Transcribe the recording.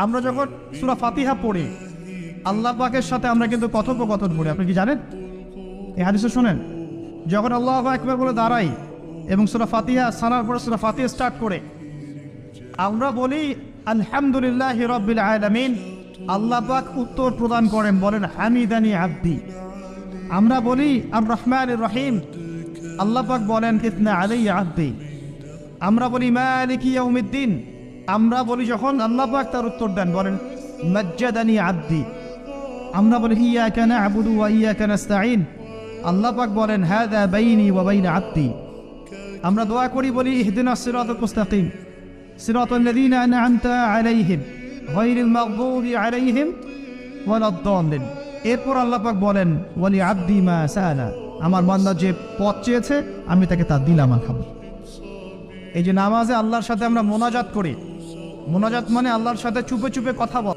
আমরা যখন সূরা ফাতিহা পড়ি আল্লাহ পাকের সাথে আমরা কিন্তু কথোপকথন করি। আপনি কি জানেন? এই হাদিসে শুনেন, যখন আল্লাহু আকবার বলে দাঁড়াই এবং সূরা ফাতিহা সানার পরে সূরা ফাতিহা স্টার্ট করে আমরা বলি আলহামদুলিল্লাহি রাব্বিল আলামিন। আল্লাহ পাক উত্তর প্রদান করেন, বলেন হামিদানি আব্দি। আমরা বলি আর রহমানির রহিম, আল্লাহ পাক বলেন ইসনা আলাইয়া আব্দি। আমরা বলি মালিকি ইয়াউমিদ্দিন, আমরা বলি যখন আল্লাহ পাক তার উত্তর দেন বলেন মাজ্জাদানি আব্দি। আমরা বলি ইয়াকা না'বুদু ওয়া ইয়াকা নাস্তাঈন, আল্লাহ পাক বলেন হাযা বাইনি ওয়া বাইনা আব্দি। আমরা দোয়া করি বলি ইহদিনাস সিরাতাল মুস্তাকিম সিরাতাল লাযীনা আন'আমতা আলাইহিম গায়রিল মাগদুবি আলাইহিম ওয়ালাদ-দাল্লিন। এরপর আল্লাহ পাক বলেন ওয়ালি আব্দি মা সাআলা, আমার বান্দা যে পথ চেয়েছে আমি তাকে তা দিলাম। আলহামদুলিল্লাহ। এই যে নামাজে আল্লাহর সাথে আমরা মোনাজাত করি, মোনাজাত মানে আল্লাহর সাথে চুপে চুপে কথা বল।